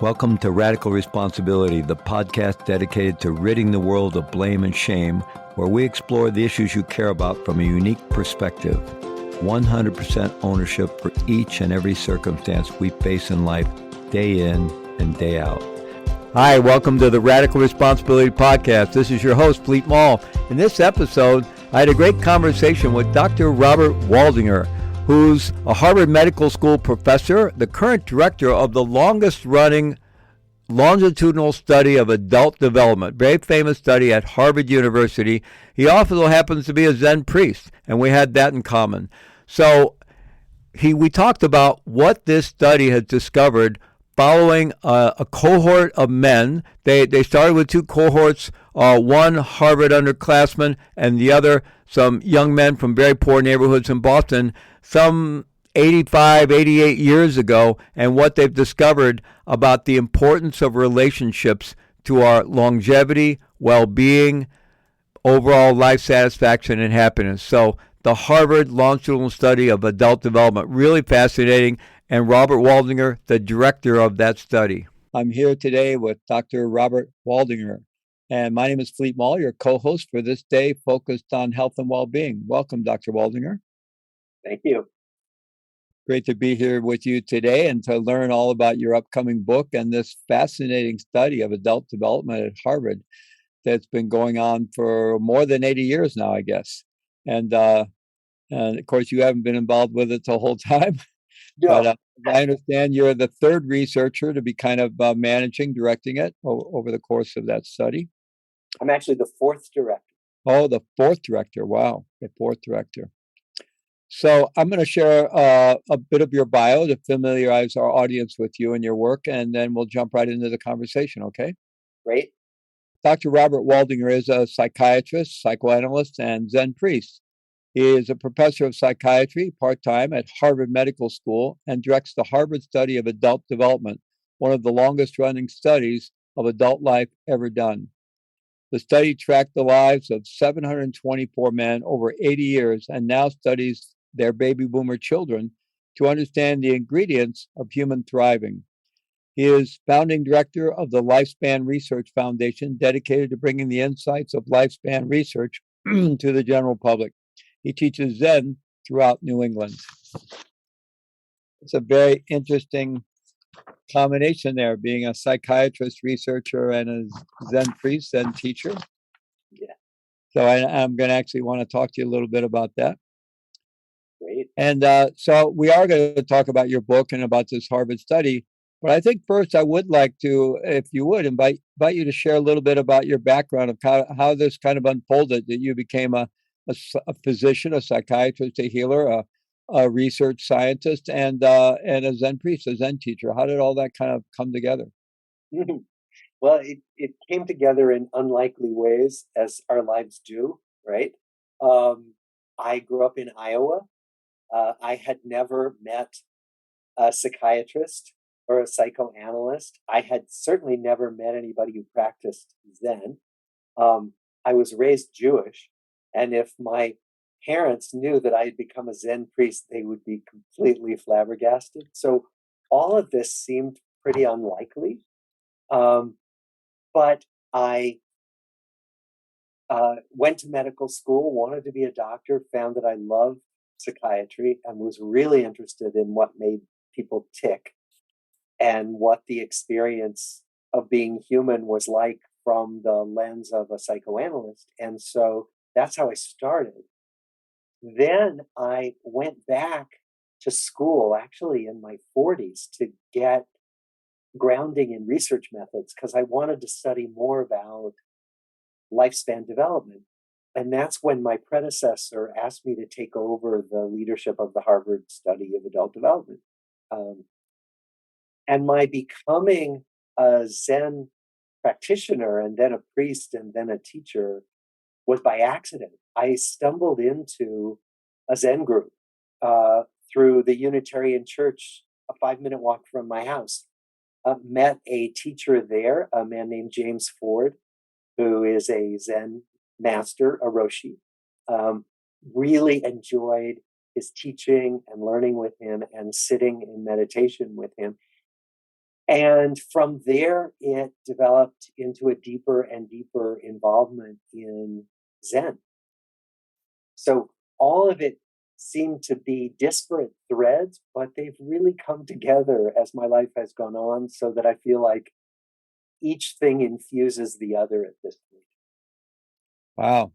Welcome to Radical Responsibility, the podcast dedicated to ridding the world of blame and shame, where we explore the issues you care about from a unique perspective. 100% ownership for each and every circumstance we face in life, day in and day out. Hi, welcome to the Radical Responsibility Podcast. This is your host, Fleet Mall. In this episode, I had a great conversation with Dr. Robert Waldinger, who's a Harvard Medical School professor, the current director of the longest-running longitudinal study of adult development, very famous study at Harvard University. He also happens to be a Zen priest, and we had that in common. So we talked about what this study has discovered following a cohort of men. They started with two cohorts, one Harvard underclassmen and the other some young men from very poor neighborhoods in Boston, some 85, 88 years ago, and what they've discovered about the importance of relationships to our longevity, well-being, overall life satisfaction, and happiness. So the Harvard longitudinal study of adult development, really fascinating, and Robert Waldinger, the director of that study. I'm here today with Dr. Robert Waldinger, and my name is Fleet Mall, your co-host for this day focused on health and well-being. Welcome, Dr. Waldinger. Thank you. Great to be here with you today and to learn all about your upcoming book and this fascinating study of adult development at Harvard that's been going on for more than 80 years now, I guess. And of course, you haven't been involved with it the whole time. No. But I understand you're the third researcher to be kind of managing, directing it over the course of that study. I'm actually the fourth director. Oh, the fourth director. Wow, the fourth director. So I'm going to share a bit of your bio to familiarize our audience with you and your work, and then we'll jump right into the conversation, okay? Great. Dr. Robert Waldinger is a psychiatrist, psychoanalyst, and Zen priest. He is a professor of psychiatry part-time at Harvard Medical School and directs the Harvard study of adult development, one of the longest-running studies of adult life ever done. The study tracked the lives of 724 men over 80 years and now studies their baby boomer children to understand the ingredients of human thriving. He is founding director of the Lifespan Research Foundation, dedicated to bringing the insights of lifespan research to the general public. He teaches Zen throughout New England. It's a very interesting combination there, being a psychiatrist, researcher, and a Zen priest, Zen teacher. Yeah. So I'm going to actually want to talk to you a little bit about that. Great. And so we are going to talk about your book and about this Harvard study. But I think first I would like to, if you would, invite you to share a little bit about your background of how this kind of unfolded, that you became a physician, a psychiatrist, a healer, a research scientist, and a Zen priest, a Zen teacher. How did all that kind of come together? Well, it came together in unlikely ways, as our lives do, right? I grew up in Iowa. I had never met a psychiatrist or a psychoanalyst. I had certainly never met anybody who practiced Zen. I was raised Jewish, and if my parents knew that I had become a Zen priest, they would be completely flabbergasted. So all of this seemed pretty unlikely. But I went to medical school, wanted to be a doctor, found that I loved psychiatry, and was really interested in what made people tick and what the experience of being human was like from the lens of a psychoanalyst. And so that's how I started. Then I went back to school, actually in my 40s, to get grounding in research methods because I wanted to study more about lifespan development. And that's when my predecessor asked me to take over the leadership of the Harvard study of adult development. And my becoming a Zen practitioner and then a priest and then a teacher was by accident. I stumbled into a Zen group through the Unitarian Church, a 5-minute walk from my house. Met a teacher there, a man named James Ford, who is a Zen master, a Roshi. Really enjoyed his teaching and learning with him and sitting in meditation with him. And from there, it developed into a deeper and deeper involvement in Zen. So all of it seemed to be disparate threads, but they've really come together as my life has gone on, so that I feel like each thing infuses the other at this point. Wow.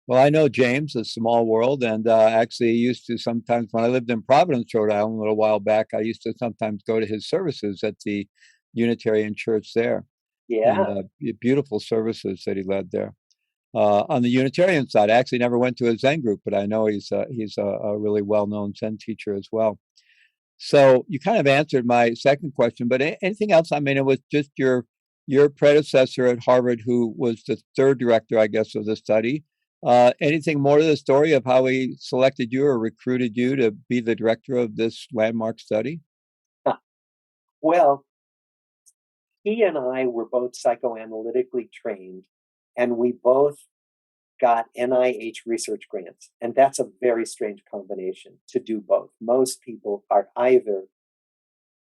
Well, I know James, a small world, and actually used to sometimes, when I lived in Providence, Rhode Island, a little while back, I used to sometimes go to his services at the Unitarian Church there, and Yeah. beautiful services that he led there. On the Unitarian side, I actually never went to a Zen group, but I know he's a really well-known Zen teacher as well. So you kind of answered my second question, but anything else? I mean, it was just your predecessor at Harvard, who was the third director, I guess, of the study. Anything more to the story of how he selected you or recruited you to be the director of this landmark study? Well, he and I were both psychoanalytically trained, and we both got NIH research grants. And that's a very strange combination to do both. Most people are either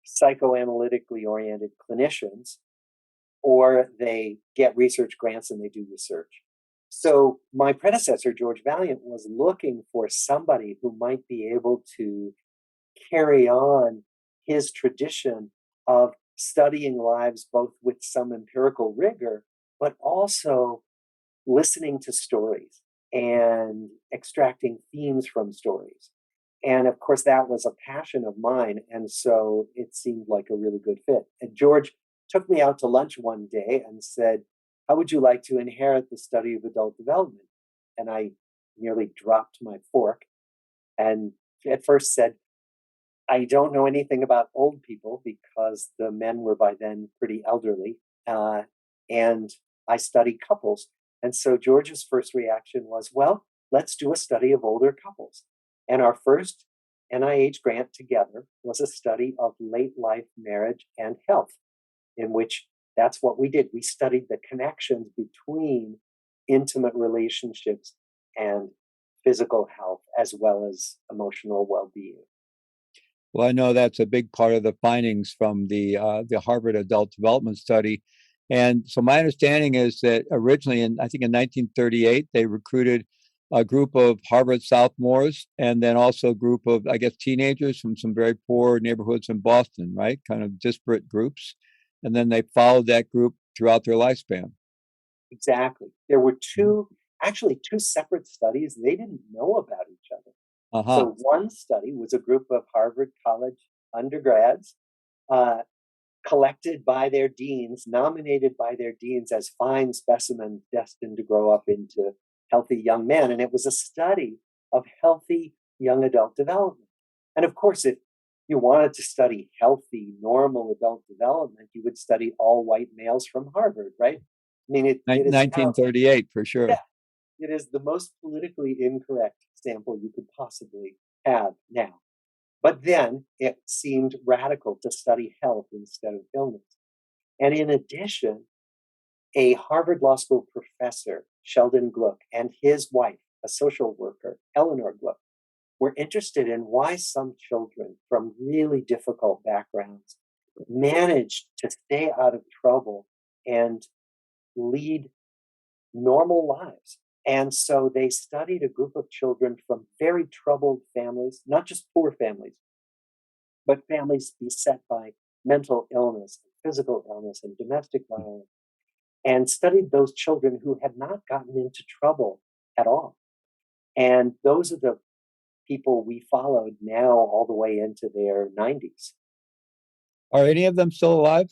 psychoanalytically oriented clinicians, or they get research grants and they do research. So my predecessor, George Valiant, was looking for somebody who might be able to carry on his tradition of studying lives both with some empirical rigor, but also listening to stories and extracting themes from stories. And of course, that was a passion of mine. And so it seemed like a really good fit. And George took me out to lunch one day and said, "How would you like to inherit the study of adult development?" And I nearly dropped my fork and at first said, "I don't know anything about old people," because the men were by then pretty elderly. And I studied couples. And so George's first reaction was, "Well, let's do a study of older couples." And our first NIH grant together was a study of late life marriage and health, in which that's what we did. We studied the connections between intimate relationships and physical health, as well as emotional well being. Well, I know that's a big part of the findings from the Harvard Adult Development Study. And so my understanding is that originally, I think in 1938, they recruited a group of Harvard sophomores and then also a group of, I guess, teenagers from some very poor neighborhoods in Boston, right? Kind of disparate groups. And then they followed that group throughout their lifespan. Exactly. There were actually two separate studies. They didn't know about each other. Uh-huh. So one study was a group of Harvard College undergrads, uh, collected by their deans, nominated by their deans as fine specimens destined to grow up into healthy young men. And it was a study of healthy young adult development. And of course, if you wanted to study healthy, normal adult development, you would study all white males from Harvard, right? I mean, it is now, 1938, for sure. yeah, it is the most politically incorrect sample you could possibly have now. But then it seemed radical to study health instead of illness. And in addition, a Harvard Law School professor, Sheldon Gluck, and his wife, a social worker, Eleanor Gluck, were interested in why some children from really difficult backgrounds managed to stay out of trouble and lead normal lives. And so they studied a group of children from very troubled families, not just poor families, but families beset by mental illness, physical illness, and domestic violence, and studied those children who had not gotten into trouble at all. And those are the people we followed now all the way into their 90s. Are any of them still alive?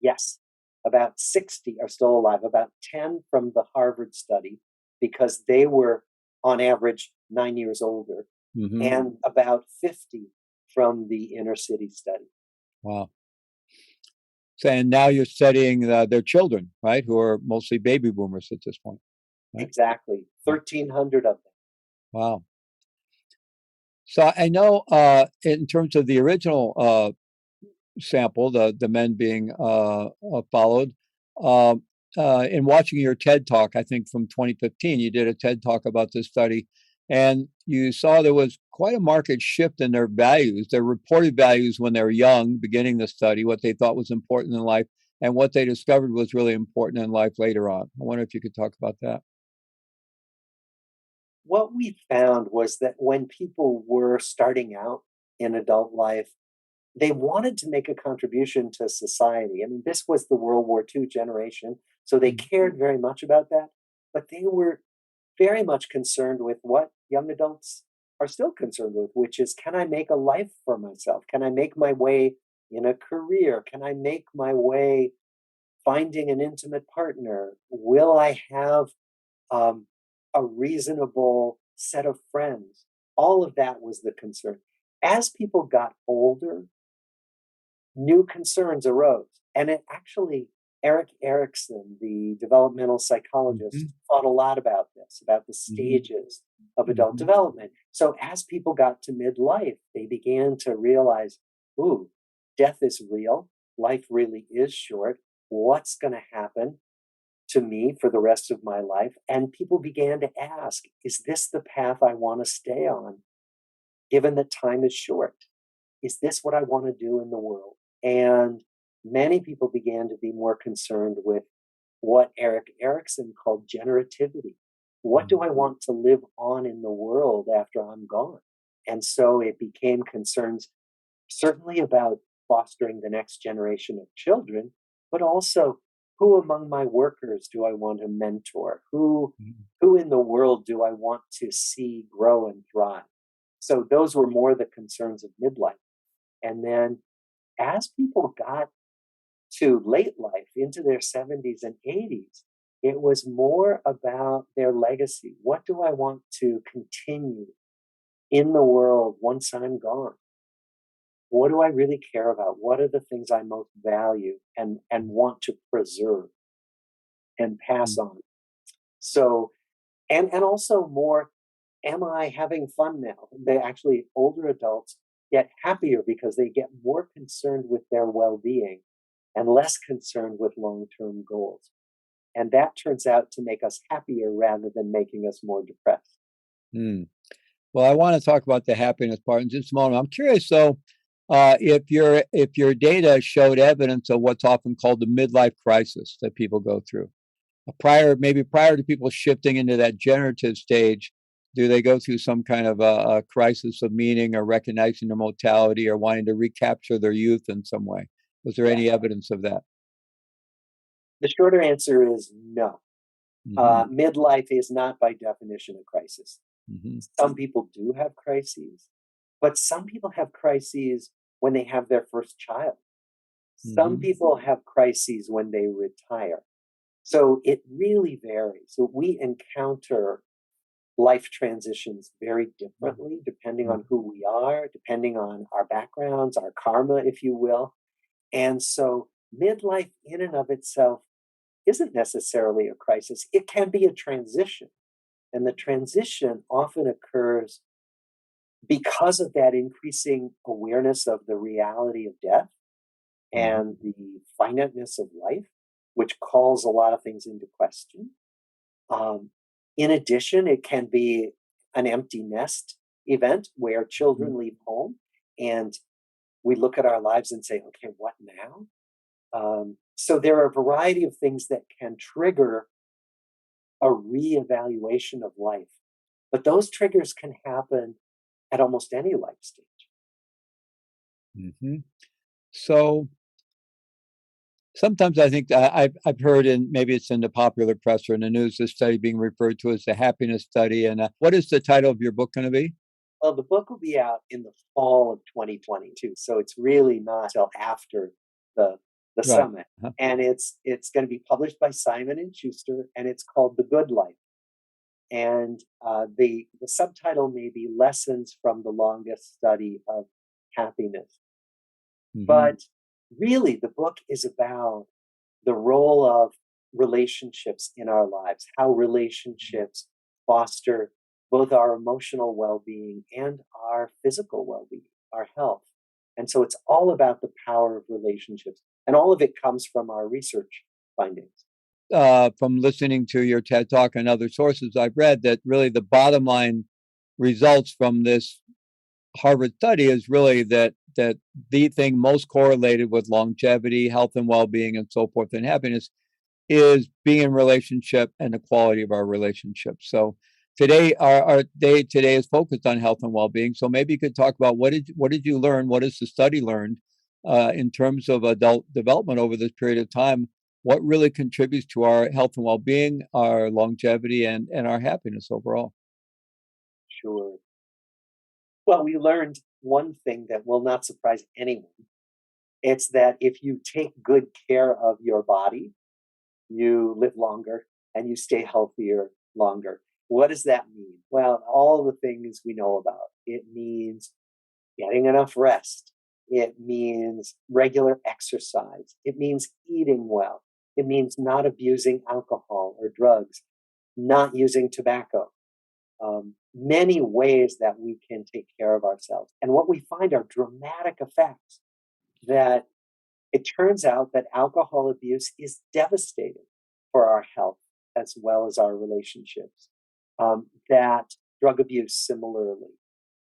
Yes, about 60 are still alive, about 10 from the Harvard study, because they were on average 9 years older, Mm-hmm. and about 50 from the inner city study. Wow. So, and now you're studying their children, right? Who are mostly baby boomers at this point, right? Exactly. 1,300 of them. Wow. So I know in terms of the original sample, the men being followed, um, in watching your TED talk, I think from 2015, you did a TED talk about this study, and you saw there was quite a marked shift in their values, their reported values when they were young, beginning the study, what they thought was important in life, and what they discovered was really important in life later on. I wonder if you could talk about that. What we found was that when people were starting out in adult life, they wanted to make a contribution to society. I mean, this was the World War II generation, so they cared very much about that, but they were very much concerned with what young adults are still concerned with, which is, can I make a life for myself? Can I make my way in a career? Can I make my way finding an intimate partner? Will I have um, a reasonable set of friends? All of that was the concern. As people got older, new concerns arose. And it actually, Eric Erikson, the developmental psychologist, thought a lot about this, about the stages of adult development. So as people got to midlife, they began to realize, ooh, death is real. Life really is short. What's going to happen to me for the rest of my life? And people began to ask, is this the path I want to stay on, given that time is short? Is this what I want to do in the world? And many people began to be more concerned with what Eric Erikson called generativity. What do I want to live on in the world after I'm gone? And so it became concerns certainly about fostering the next generation of children, but also who among my workers do I want to mentor? Who in the world do I want to see grow and thrive? So those were more the concerns of midlife. And then as people got to late life, into their 70s and 80s, it was more about their legacy. What do I want to continue in the world once I'm gone? What do I really care about? What are the things I most value and want to preserve and pass on? So, and also more, am I having fun now? They actually, older adults get happier because they get more concerned with their well-being and less concerned with long-term goals. And that turns out to make us happier rather than making us more depressed. Well, I want to talk about the happiness part in just a moment. I'm curious, though, if your data showed evidence of what's often called the midlife crisis that people go through, prior to people shifting into that generative stage, do they go through some kind of a crisis of meaning or recognizing their mortality or wanting to recapture their youth in some way? Was there any evidence of that? The shorter answer is no. Midlife is not by definition a crisis. Some people do have crises, but some people have crises when they have their first child. Some people have crises when they retire. So it really varies. So we encounter life transitions very differently depending on who we are, depending on our backgrounds, our karma, if you will. And so midlife in and of itself isn't necessarily a crisis. It can be a transition. And the transition often occurs because of that increasing awareness of the reality of death and the finiteness of life, which calls a lot of things into question. In addition, it can be an empty nest event where children leave home and we look at our lives and say, okay, what now? So there are a variety of things that can trigger a reevaluation of life. But those triggers can happen at almost any life stage. So sometimes I think I've heard, and maybe it's in the popular press or in the news, this study being referred to as the happiness study. And what is the title of your book going to be? Well, the book will be out in the fall of 2022. So it's really not till after the summit. And it's going to be published by Simon & Schuster, and it's called The Good Life. And the subtitle may be Lessons from the Longest Study of Happiness. But really, the book is about the role of relationships in our lives, how relationships foster both our emotional well-being and our physical well-being, our health. And so it's all about the power of relationships. And all of it comes from our research findings. From listening to your TED Talk and other sources, I've read that really the bottom line results from this Harvard study is really that the thing most correlated with longevity, health and well-being, and so forth, and happiness is being in relationship and the quality of our relationships. So today, our day today is focused on health and well-being. So maybe you could talk about what did you learn? What has the study learned in terms of adult development over this period of time? What really contributes to our health and well-being, our longevity, and our happiness overall? Sure. Well, we learned one thing that will not surprise anyone. It's that if you take good care of your body, you live longer and you stay healthier longer. What does that mean? Well, all the things we know about. It means getting enough rest. It means regular exercise. It means eating well. It means not abusing alcohol or drugs, not using tobacco. Many ways that we can take care of ourselves. And what we find are dramatic effects that it turns out that alcohol abuse is devastating for our health as well as our relationships. That drug abuse, similarly,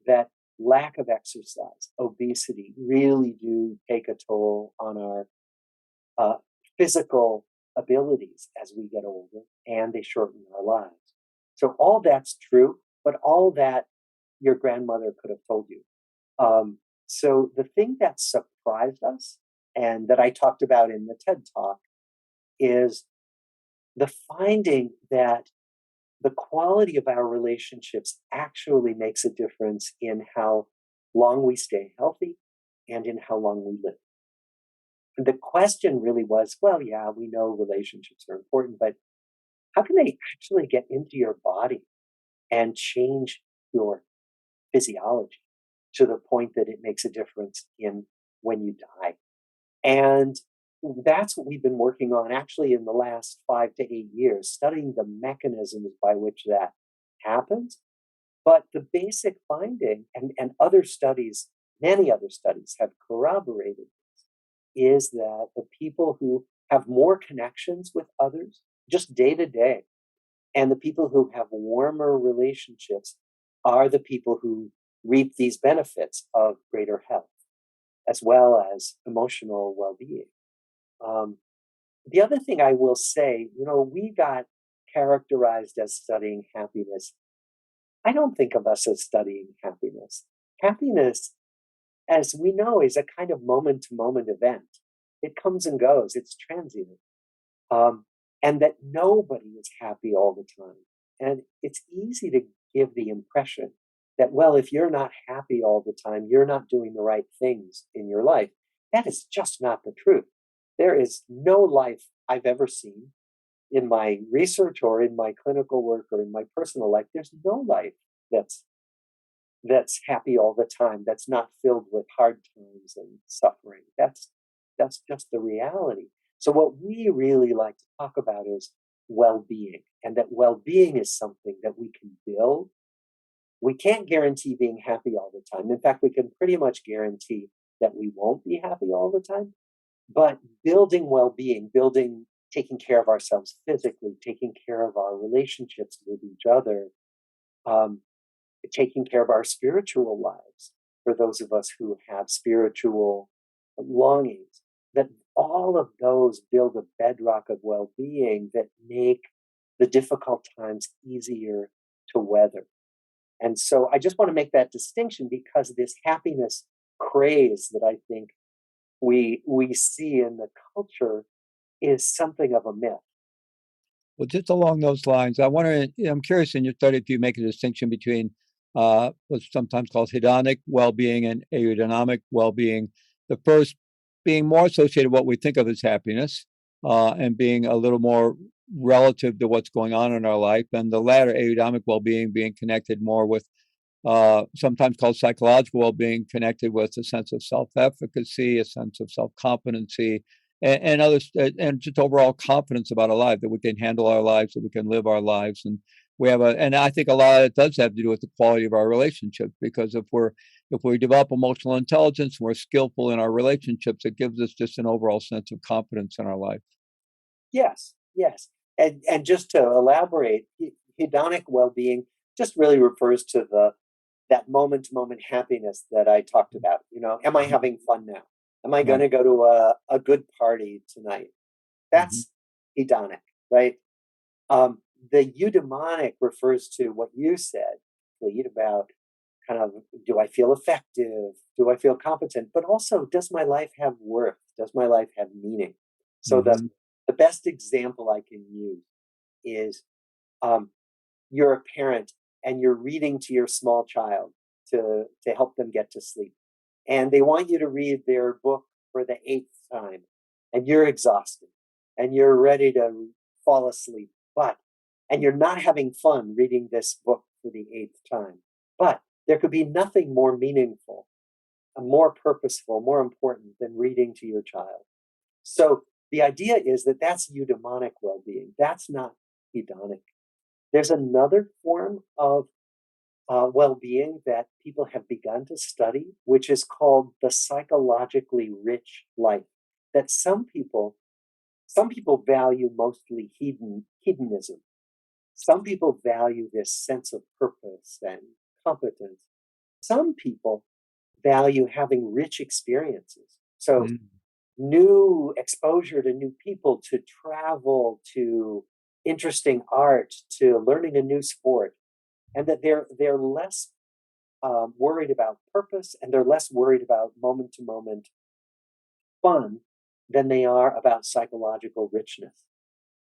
that lack of exercise, obesity really do take a toll on our physical abilities as we get older, and they shorten our lives. So all that's true, but all that your grandmother could have told you. So the thing that surprised us and that I talked about in the TED Talk is the finding that the quality of our relationships actually makes a difference in how long we stay healthy and in how long we live. And the question really was, well, yeah, we know relationships are important, but how can they actually get into your body and change your physiology to the point that it makes a difference in when you die? And that's what we've been working on actually in the last 5 to 8 years, studying the mechanisms by which that happens. But the basic finding, and other studies, many other studies have corroborated this, is that the people who have more connections with others, just day to day, and the people who have warmer relationships are the people who reap these benefits of greater health, as well as emotional well-being. The other thing I will say, we got characterized as studying happiness. I don't think of us as studying happiness. Happiness, as we know, is a kind of moment-to-moment event. It comes and goes. It's transient. And that nobody is happy all the time. And it's easy to give the impression that, well, if you're not happy all the time, you're not doing the right things in your life. That is just not the truth. There is no life I've ever seen in my research or in my clinical work or in my personal life. There's no life that's happy all the time, that's not filled with hard times and suffering. That's just the reality. So what we really like to talk about is well-being, and that well-being is something that we can build. We can't guarantee being happy all the time. In fact, we can pretty much guarantee that we won't be happy all the time. But building well-being, taking care of ourselves physically, taking care of our relationships with each other, taking care of our spiritual lives, for those of us who have spiritual longings, that all of those build a bedrock of well-being that make the difficult times easier to weather. And so I just want to make that distinction, because this happiness craze that I think we see in the culture is something of a myth. Well, just along those lines, I'm curious in your study if you make a distinction between what's sometimes called hedonic well-being and eudaimonic well-being. The first being more associated with what we think of as happiness, and being a little more relative to what's going on in our life, and the latter, eudaimonic well-being, being connected more with sometimes called psychological well-being, connected with a sense of self-efficacy, a sense of self-competency, and others, and just overall confidence about our life, that we can handle our lives, that we can live our lives. And and I think a lot of it does have to do with the quality of our relationships, because if we develop emotional intelligence, we're skillful in our relationships, it gives us just an overall sense of confidence in our life. Yes, yes. And just to elaborate, hedonic well-being just really refers to the that moment-to-moment happiness that I talked about. Am I having fun now? Am I going Right. to go to a good party tonight? Mhm. That's hedonic, right? The eudaimonic refers to what you said, Lead, about kind of, do I feel effective? Do I feel competent? But also, does my life have worth? Does my life have meaning? So Mhm. the best example I can use is, um, you're a parent and you're reading to your small child to help them get to sleep. And they want you to read their book for the eighth time. And you're exhausted and you're ready to fall asleep. And you're not having fun reading this book for the eighth time. But there could be nothing more meaningful, more purposeful, more important than reading to your child. So the idea is that that's eudaimonic well being. That's not hedonic. There's another form of well being that people have begun to study, which is called the psychologically rich life. That some people value mostly hedonism. Some people value this sense of purpose and competence. Some people value having rich experiences. So, Mhm. new exposure to new people, to travel, to interesting art, to learning a new sport, and that they're less worried about purpose and they're less worried about moment to moment fun than they are about psychological richness.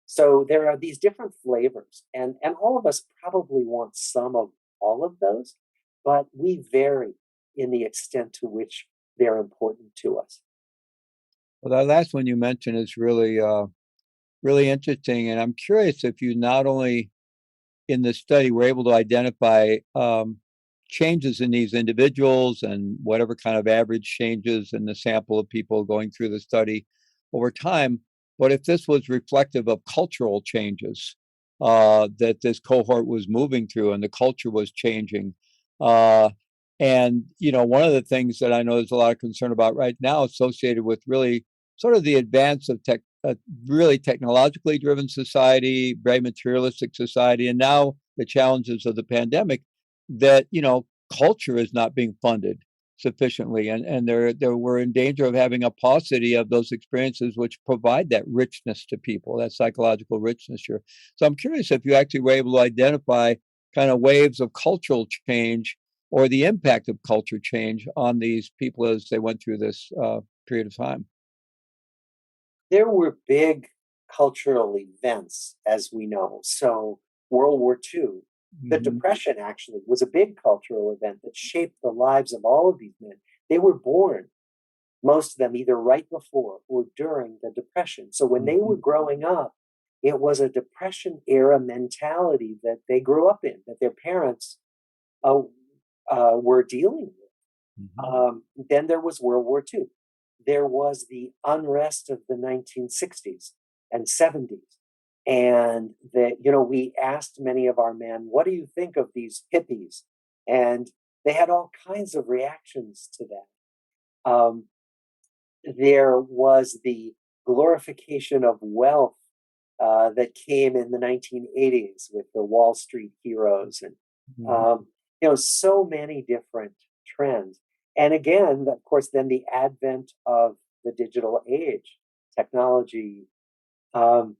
So there are these different flavors, and all of us probably want some of all of those, but we vary in the extent to which they're important to us. Well, that last one you mentioned is really interesting, and I'm curious if you not only in this study were able to identify changes in these individuals and whatever kind of average changes in the sample of people going through the study over time, but if this was reflective of cultural changes that this cohort was moving through and the culture was changing. Uh, and, one of the things that I know there's a lot of concern about right now associated with really sort of the advance of a really technologically driven society, very materialistic society, and now the challenges of the pandemic, that culture is not being funded sufficiently, and there we're in danger of having a paucity of those experiences which provide that richness to people, that psychological richness here. So I'm curious if you actually were able to identify kind of waves of cultural change or the impact of culture change on these people as they went through this period of time. There were big cultural events, as we know. So, World War II, the Hmm. Depression actually was a big cultural event that shaped the lives of all of these men. They were born, most of them, either right before or during the Depression. So, when they were Hmm. growing up, it was a Depression era mentality that they grew up in, that their parents uh, were dealing with. Hmm. Then there was World War II. There was the unrest of the 1960s and 70s. And we asked many of our men, what do you think of these hippies? And they had all kinds of reactions to that. There was the glorification of wealth that came in the 1980s with the Wall Street heroes and Hmm. um, so many different trends. And again, of course, then the advent of the digital age, technology, um,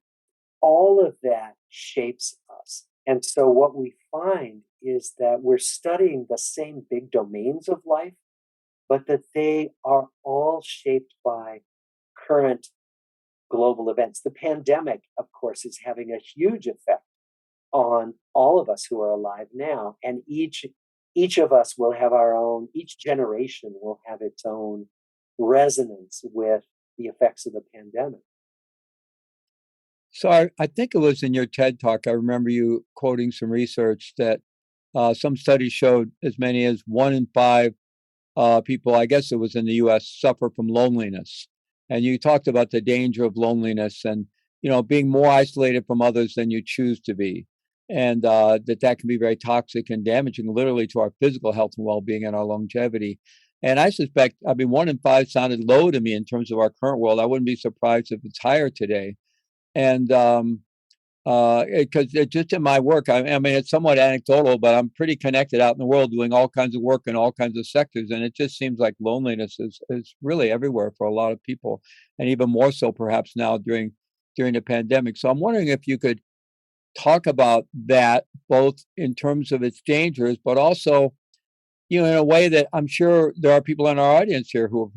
all of that shapes us. And so what we find is that we're studying the same big domains of life, but that they are all shaped by current global events. The pandemic, of course, is having a huge effect on all of us who are alive now, and each of us will have our own, each generation will have its own resonance with the effects of the pandemic. So I think it was in your TED talk. I remember you quoting some research that some studies showed as many as 1 in 5 people, I guess it was in the U.S., suffer from loneliness. And you talked about the danger of loneliness and being more isolated from others than you choose to be, and that can be very toxic and damaging, literally, to our physical health and well-being and our longevity. And I suspect, I mean, 1 in 5 sounded low to me in terms of our current world. I wouldn't be surprised if it's higher today. And because just in my work, I mean, it's somewhat anecdotal, but I'm pretty connected out in the world doing all kinds of work in all kinds of sectors. And it just seems like loneliness is really everywhere for a lot of people, and even more so perhaps now during the pandemic. So I'm wondering if you could talk about that, both in terms of its dangers, but also, in a way that I'm sure there are people in our audience here who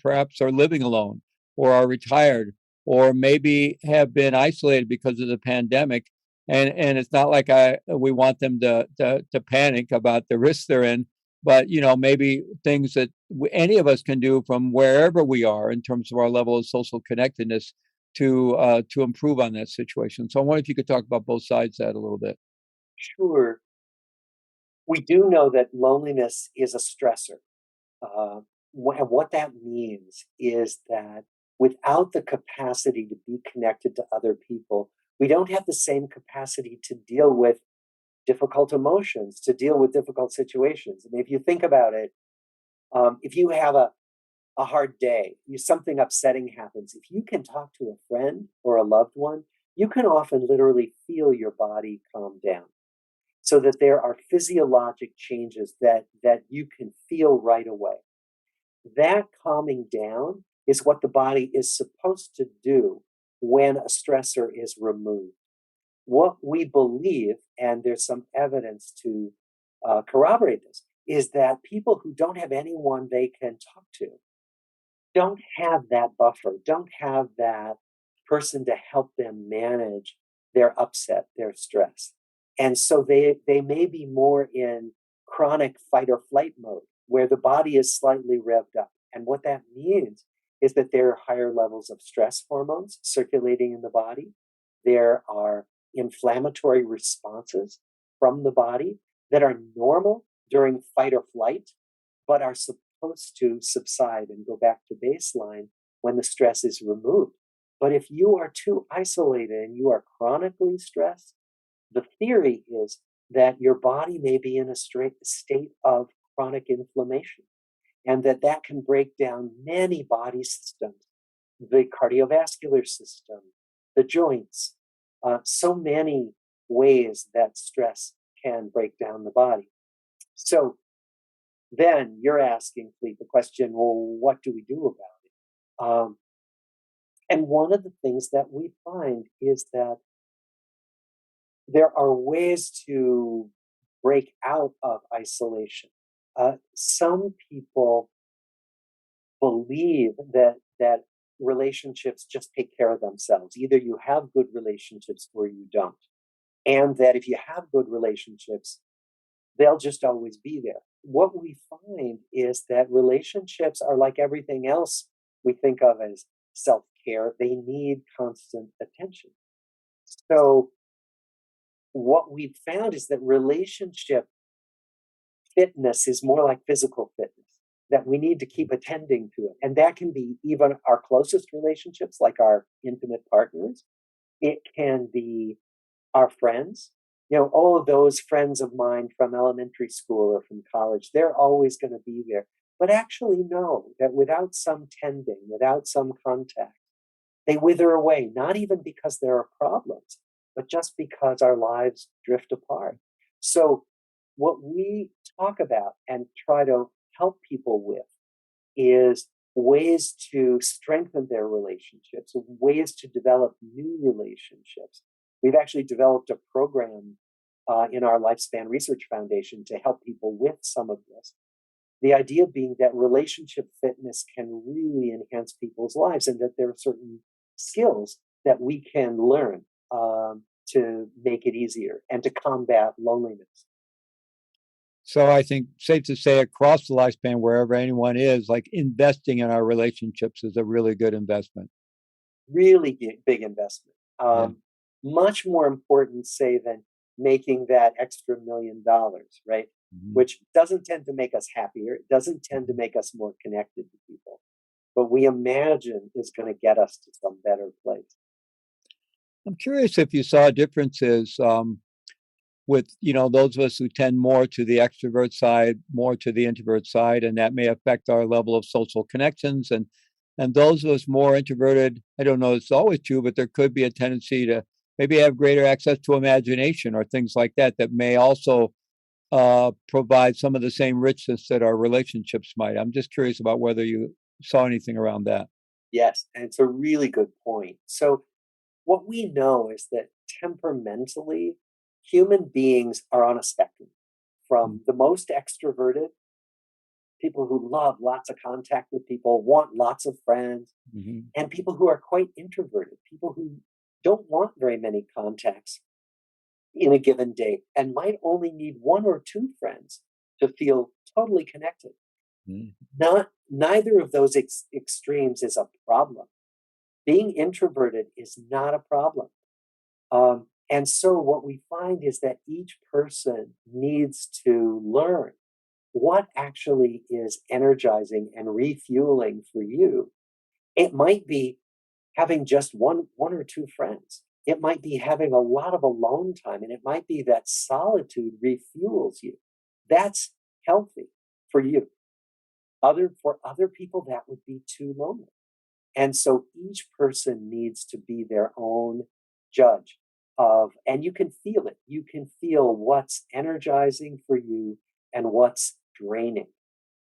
perhaps are living alone or are retired or maybe have been isolated because of the pandemic. And it's not like we want them to panic about the risks they're in, but maybe things that any of us can do from wherever we are in terms of our level of social connectedness to improve on that situation. So I wonder if you could talk about both sides of that a little bit. Sure. We do know that loneliness is a stressor. And what that means is that without the capacity to be connected to other people, we don't have the same capacity to deal with difficult emotions, to deal with difficult situations. I mean, if you think about it, if you have a hard day, something upsetting happens, if you can talk to a friend or a loved one, you can often literally feel your body calm down. So that there are physiologic changes that you can feel right away. That calming down is what the body is supposed to do when a stressor is removed. What we believe, and there's some evidence to corroborate this, is that people who don't have anyone they can talk to don't have that buffer, don't have that person to help them manage their upset, their stress. And so they may be more in chronic fight or flight mode, where the body is slightly revved up. And what that means is that there are higher levels of stress hormones circulating in the body. There are inflammatory responses from the body that are normal during fight or flight, but are supposed to subside and go back to baseline when the stress is removed. But if you are too isolated and you are chronically stressed, the theory is that your body may be in a state of chronic inflammation, and that can break down many body systems, the cardiovascular system, the joints, so many ways that stress can break down the body. So then you're asking, Fleet, the question, well, what do we do about it? And one of the things that we find is that there are ways to break out of isolation. Some people believe that relationships just take care of themselves. Either you have good relationships or you don't. And that if you have good relationships, they'll just always be there. What we find is that relationships are like everything else we think of as self-care. They need constant attention. So what we've found is that relationship fitness is more like physical fitness, that we need to keep attending to it. And that can be even our closest relationships, like our intimate partners. It can be our friends. All of those friends of mine from elementary school or from college, they're always going to be there. But actually know that without some tending, without some contact, they wither away, not even because there are problems, but just because our lives drift apart. So what we talk about and try to help people with is ways to strengthen their relationships, ways to develop new relationships. We've actually developed a program in our Lifespan Research Foundation to help people with some of this. The idea being that relationship fitness can really enhance people's lives, and that there are certain skills that we can learn to make it easier and to combat loneliness. So I think safe to say across the lifespan, wherever anyone is, like investing in our relationships is a really good investment. Really big investment. Yeah. Much more important, say, than making that extra $1 million, right? Mhm. Which doesn't tend to make us happier. It doesn't tend to make us more connected to people, but we imagine is going to get us to some better place. I'm curious if you saw differences with those of us who tend more to the extrovert side, more to the introvert side, and that may affect our level of social connections. And those of us more introverted, I don't know, it's always true, but there could be a tendency to maybe have greater access to imagination or things like that that may also provide some of the same richness that our relationships might. I'm just curious about whether you saw anything around that. Yes, and it's a really good point. So, what we know is that temperamentally, human beings are on a spectrum from the most extroverted, people who love lots of contact with people, want lots of friends, Mm-hmm. and people who are quite introverted, people who don't want very many contacts in a given day and might only need one or two friends to feel totally connected. Mm-hmm. Neither of those extremes is a problem. Being introverted is not a problem. And so what we find is that each person needs to learn what actually is energizing and refueling for you. It might be having just one or two friends. It might be having a lot of alone time, and it might be that solitude refuels you. That's healthy for you. For other people, that would be too lonely. And so each person needs to be their own judge of, and you can feel it. You can feel what's energizing for you and what's draining.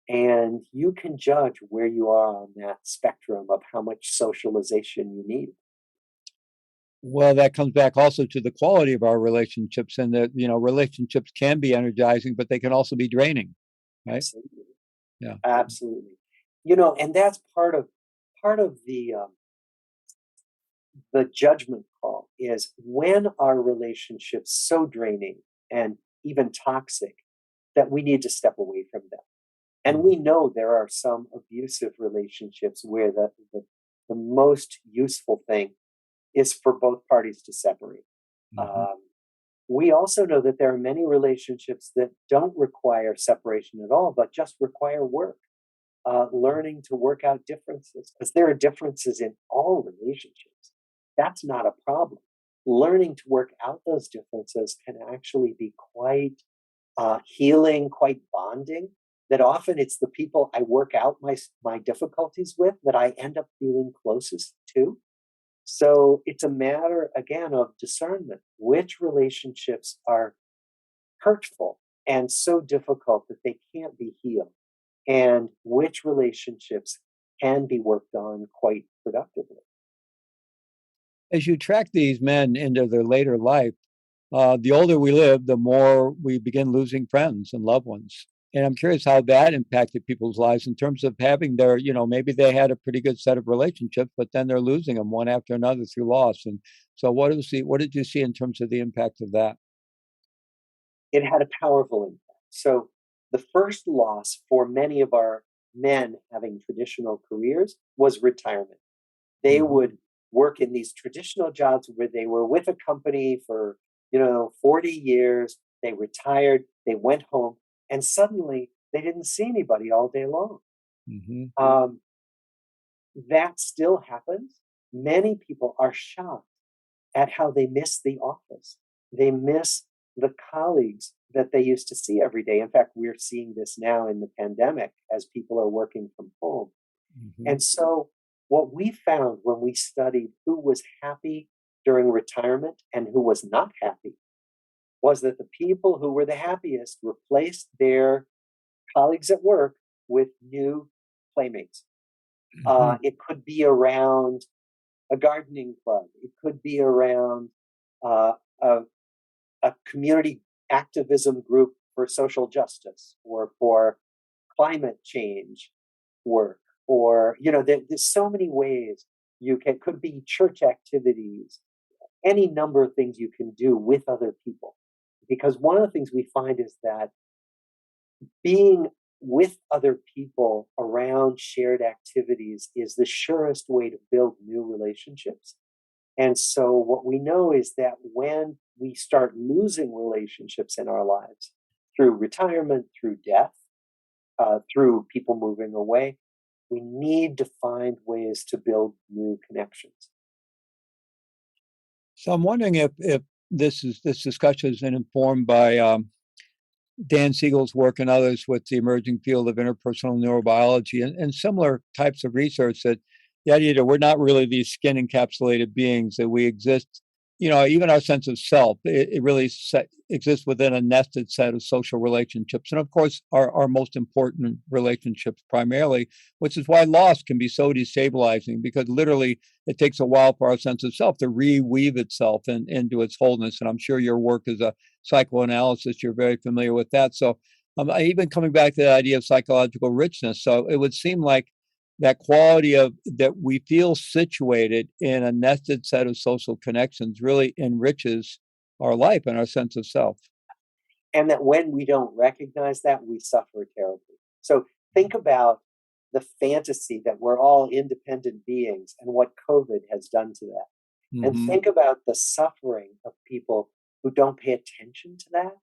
And you can judge where you are on that spectrum of how much socialization you need. Well, that comes back also to the quality of our relationships, and that relationships can be energizing, but they can also be draining, right? Absolutely. Yeah. Absolutely. And that's part of the judgment call is when our relationships so draining and even toxic that we need to step away from them. And we know there are some abusive relationships where the most useful thing is for both parties to separate. Mm-hmm. We also know that there are many relationships that don't require separation at all, but just require work, learning to work out differences, because there are differences in all relationships. That's not a problem. Learning to work out those differences can actually be quite healing, quite bonding. That often it's the people I work out my difficulties with that I end up feeling closest to. So it's a matter, again, of discernment. Which relationships are hurtful and so difficult that they can't be healed? And which relationships can be worked on quite productively? As you track these men into their later life, the older we live, the more we begin losing friends and loved ones. And I'm curious how that impacted people's lives in terms of having maybe they had a pretty good set of relationships, but then they're losing them one after another through loss. And so what did you see in terms of the impact of that? It had a powerful impact. So the first loss for many of our men having traditional careers was retirement. They Mm-hmm. would work in these traditional jobs where they were with a company for 40 years. They retired, they went home, and suddenly they didn't see anybody all day long. Mm-hmm. That still happens. Many people are shocked at how they miss the office. They miss the colleagues that they used to see every day. In fact, we're seeing this now in the pandemic as people are working from home. Mm-hmm. And so, what we found when we studied who was happy during retirement and who was not happy was that the people who were the happiest replaced their colleagues at work with new playmates. Mm-hmm. It could be around a gardening club, it could be around uh, a, a community activism group for social justice or for climate change work, or there's so many ways could be church activities, any number of things you can do with other people. Because one of the things we find is that being with other people around shared activities is the surest way to build new relationships. And so what we know is that when we start losing relationships in our lives through retirement, through death, through people moving away, we need to find ways to build new connections. So I'm wondering if this discussion is informed by Dan Siegel's work and others with the emerging field of interpersonal neurobiology and similar types of research, that the idea that we're not really these skin encapsulated beings, that we exist even our sense of self, it really exists within a nested set of social relationships. And of course, our most important relationships primarily, which is why loss can be so destabilizing, because literally it takes a while for our sense of self to reweave itself into its wholeness. And I'm sure your work as a psychoanalyst, you're very familiar with that. So even coming back to the idea of psychological richness. So it would seem like that quality of that we feel situated in a nested set of social connections really enriches our life and our sense of self. And that when we don't recognize that, we suffer terribly. So think about the fantasy that we're all independent beings and what COVID has done to that. And think about the suffering of people who don't pay attention to that,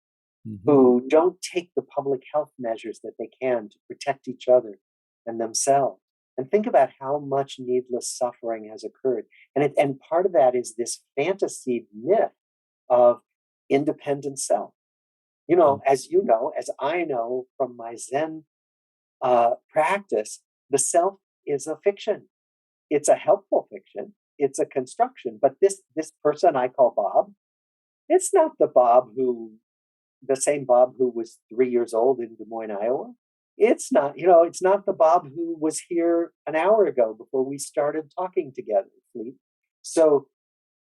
who don't take the public health measures that they can to protect each other and themselves. And think about how much needless suffering has occurred. And part of that is this fantasy myth of independent self. As I know from my Zen practice, the self is a fiction. It's a helpful fiction. It's a construction. But this person I call Bob, it's not the same Bob who was 3 years old in Des Moines, Iowa. It's not the Bob who was here an hour ago before we started talking together, Fleet. So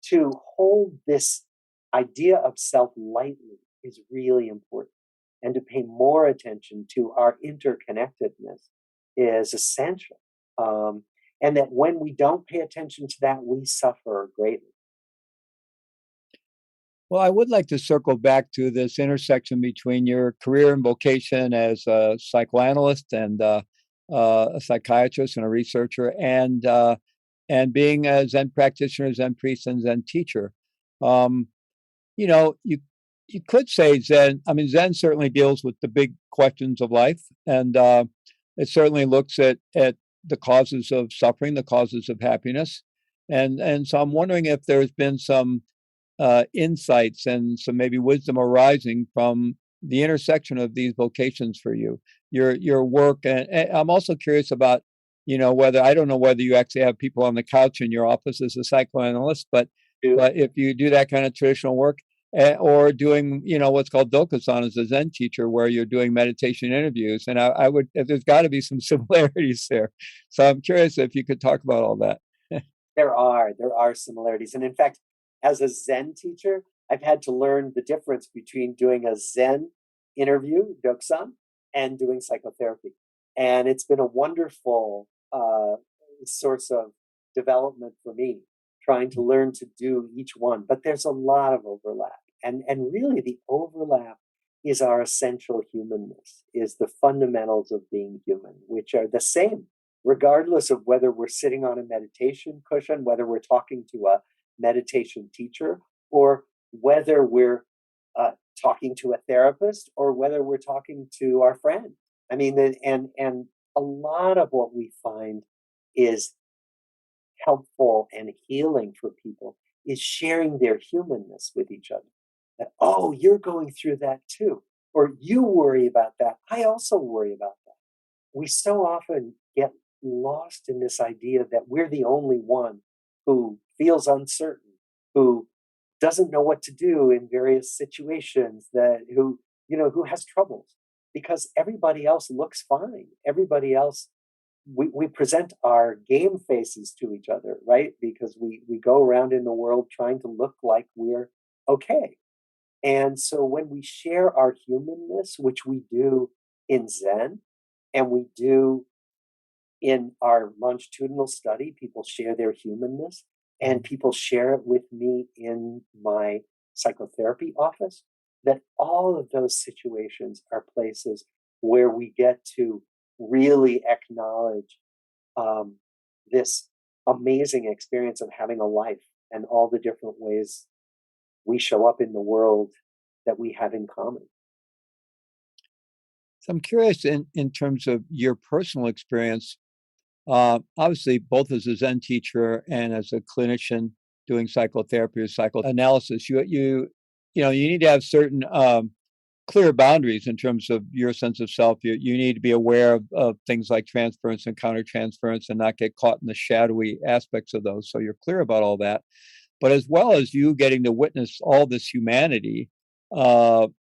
to hold this idea of self lightly is really important. And to pay more attention to our interconnectedness is essential. And that when we don't pay attention to that, we suffer greatly. Well, I would like to circle back to this intersection between your career and vocation as a psychoanalyst and a psychiatrist and a researcher, and being a Zen practitioner, Zen priest, and Zen teacher. You could say Zen. I mean, Zen certainly deals with the big questions of life, and it certainly looks at the causes of suffering, the causes of happiness, and so I'm wondering if there's been some insights and some maybe wisdom arising from the intersection of these vocations for you, your work. And I'm also curious about, whether, I don't know whether you actually have people on the couch in your office as a psychoanalyst, but if you do that kind of traditional work, or doing, what's called dokusan as a Zen teacher, where you're doing meditation interviews. And I would, there's got to be some similarities there. So I'm curious if you could talk about all that. There are similarities. And in fact, as a Zen teacher, I've had to learn the difference between doing a Zen interview, dokusan, and doing psychotherapy. And it's been a wonderful source of development for me, trying to learn to do each one. But there's a lot of overlap. And really the overlap is our essential humanness, is the fundamentals of being human, which are the same, regardless of whether we're sitting on a meditation cushion, whether we're talking to a meditation teacher, or whether we're talking to a therapist, or whether we're talking to our friend. I mean, and a lot of what we find is helpful and healing for people is sharing their humanness with each other. That, oh, you're going through that too, or you worry about that. I also worry about that. We so often get lost in this idea that we're the only one who feels uncertain, who doesn't know what to do in various situations, who has troubles, because everybody else looks fine. Everybody else, we present our game faces to each other, right? Because we go around in the world trying to look like we're okay. And so when we share our humanness, which we do in Zen, and we do in our longitudinal study, people share their humanness, and people share it with me in my psychotherapy office, that all of those situations are places where we get to really acknowledge this amazing experience of having a life and all the different ways we show up in the world that we have in common. So I'm curious in terms of your personal experience. Obviously, both as a Zen teacher and as a clinician doing psychotherapy or psychoanalysis, you need to have certain clear boundaries in terms of your sense of self. You need to be aware of things like transference and countertransference, and not get caught in the shadowy aspects of those. So you're clear about all that. but as well as you getting to witness all this humanity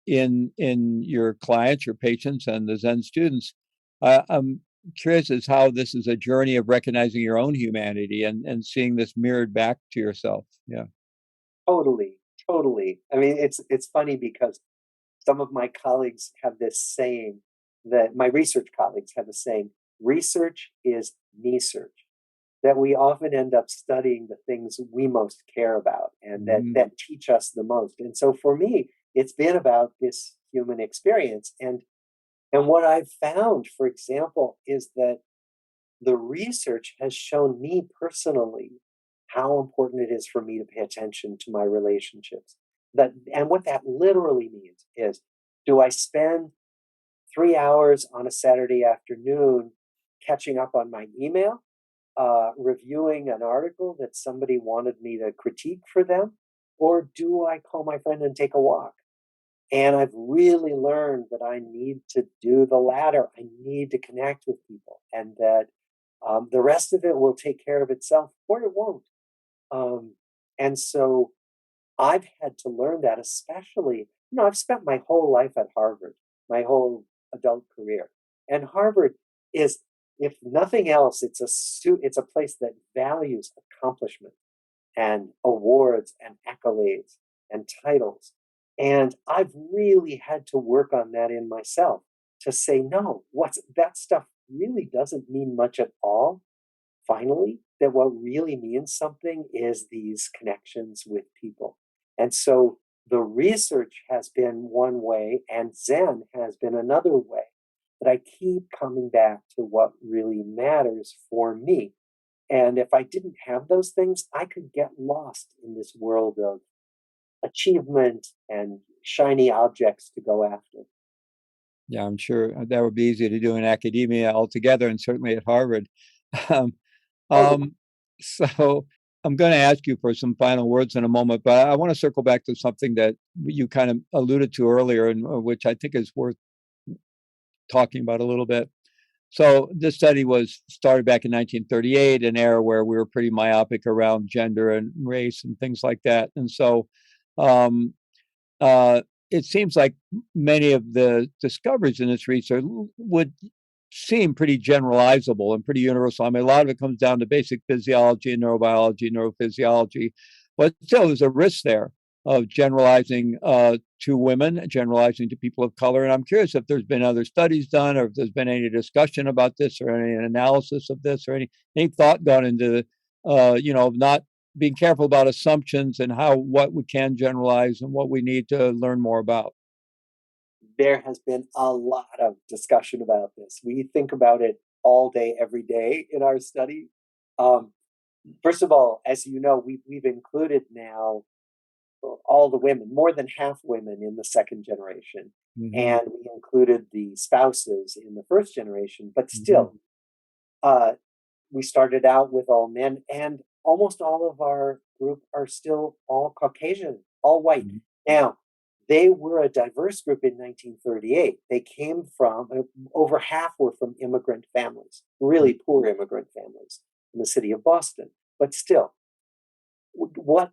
in your clients, your patients, and the Zen students. I'm curious as how this is a journey of recognizing your own humanity and seeing this mirrored back to yourself. Yeah. Totally, totally. I mean, it's funny because some of my colleagues have this saying, that my research colleagues have a saying, research is me search, that we often end up studying the things we most care about and that teach us the most. And so for me, it's been about this human experience. And what I've found, for example, is that the research has shown me personally how important it is for me to pay attention to my relationships. And what that literally means is, do I spend 3 hours on a Saturday afternoon catching up on my email, reviewing an article that somebody wanted me to critique for them? Or do I call my friend and take a walk? And I've really learned that I need to do the latter. I need to connect with people, and that the rest of it will take care of itself, or it won't. And so I've had to learn that, especially, I've spent my whole life at Harvard, my whole adult career. And Harvard is, if nothing else, it's a place that values accomplishment and awards and accolades and titles. And I've really had to work on that in myself, to say, no, that stuff really doesn't mean much at all. Finally, that what really means something is these connections with people. And so the research has been one way, and Zen has been another way, that I keep coming back to what really matters for me. And if I didn't have those things, I could get lost in this world of achievement and shiny objects to go after. Yeah, I'm sure that would be easy to do in academia altogether, and certainly at Harvard. Um, um, so I'm going to ask you for some final words in a moment, but I want to circle back to something that you kind of alluded to earlier, and which I think is worth talking about a little bit. So this study was started back in 1938, an era where we were pretty myopic around gender and race and things like that. And so um, it seems like many of the discoveries in this research would seem pretty generalizable and pretty universal. I mean, a lot of it comes down to basic physiology and neurobiology, neurophysiology, but still there's a risk there of generalizing to women, generalizing to people of color. And I'm curious if there's been other studies done, or if there's been any discussion about this, or any analysis of this, or any thought gone into, not being careful about assumptions and what we can generalize and what we need to learn more about. There has been a lot of discussion about this. We think about it all day, every day in our study. First of all, as you know, we've included now all the women, more than half women in the second generation. Mm-hmm. And we included the spouses in the first generation, but still, we started out with all men, and almost all of our group are still all Caucasian, all white. Mm-hmm. Now, they were a diverse group in 1938. They came from, over half were from immigrant families, really poor immigrant families in the city of Boston. But still, what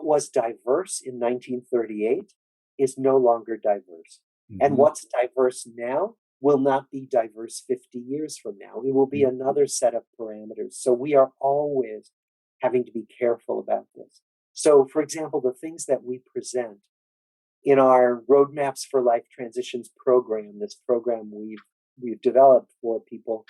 was diverse in 1938 is no longer diverse. Mm-hmm. And what's diverse now will not be diverse 50 years from now. It will be another set of parameters. So we are always having to be careful about this. So, for example, the things that we present in our Roadmaps for Life Transitions program, this program we've developed for people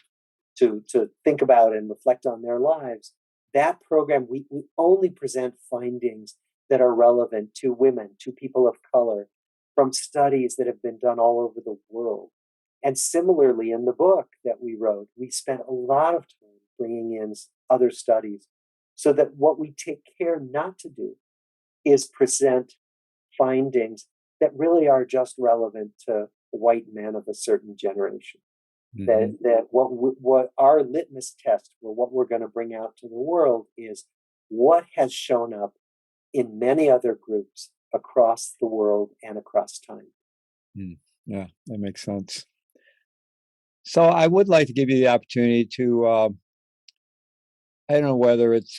to think about and reflect on their lives, that program, we only present findings that are relevant to women, to people of color, from studies that have been done all over the world. And similarly, in the book that we wrote, we spent a lot of time bringing in other studies, so that what we take care not to do is present findings that really are just relevant to white men of a certain generation. Mm-hmm. That what our litmus test for what we're going to bring out to the world is what has shown up in many other groups across the world and across time. Yeah, that makes sense. So I would like to give you the opportunity to, I don't know whether it's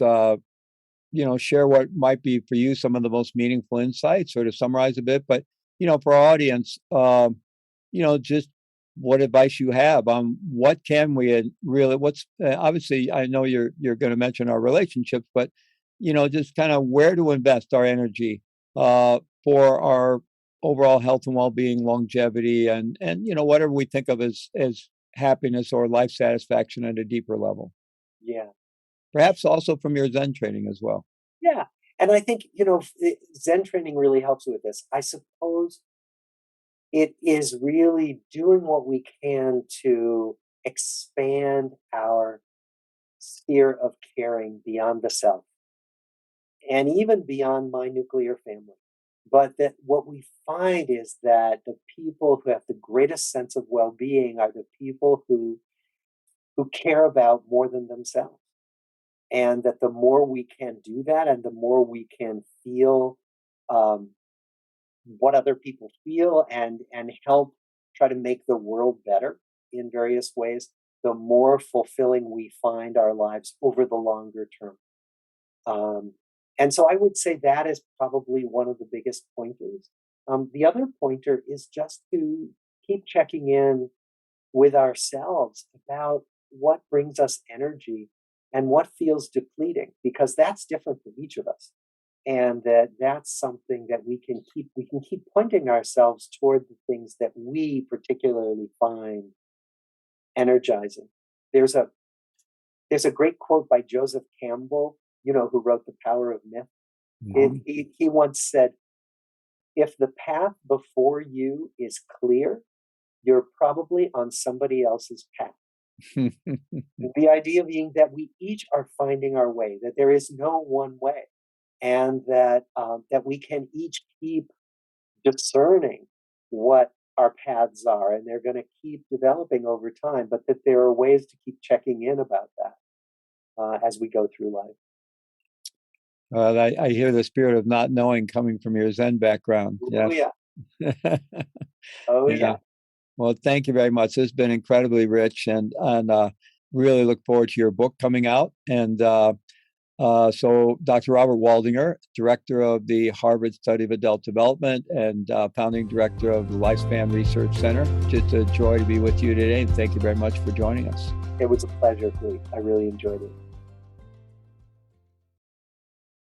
share what might be for you some of the most meaningful insights, or to summarize a bit. But, for our audience, just what advice you have on what can we really, obviously, I know you're going to mention our relationships, but, just kind of where to invest our energy for our overall health and well-being, longevity, and whatever we think of as happiness or life satisfaction at a deeper level. Yeah. Perhaps also from your Zen training as well. Yeah. And I think, Zen training really helps with this. I suppose it is really doing what we can to expand our sphere of caring beyond the self and even beyond my nuclear family. But that what we find is that the people who have the greatest sense of well-being are the people who care about more than themselves. And that the more we can do that, and the more we can feel what other people feel, and help try to make the world better in various ways, the more fulfilling we find our lives over the longer term. And so I would say that is probably one of the biggest pointers. The other pointer is just to keep checking in with ourselves about what brings us energy and what feels depleting, because that's different for each of us. And that's something that we can keep pointing ourselves toward the things that we particularly find energizing. There's a great quote by Joseph Campbell, who wrote The Power of Myth. Mm-hmm. He once said, if the path before you is clear, you're probably on somebody else's path. The idea being that we each are finding our way, that there is no one way, and that we can each keep discerning what our paths are, and they're going to keep developing over time, but that there are ways to keep checking in about that as we go through life. I hear the spirit of not knowing coming from your Zen background. Oh, yes. yeah. Oh, yeah. Well, thank you very much. This has been incredibly rich, and really look forward to your book coming out. And so Dr. Robert Waldinger, director of the Harvard Study of Adult Development and founding director of the Lifespan Research Center. Just a joy to be with you today, and thank you very much for joining us. It was a pleasure, Lee. I really enjoyed it.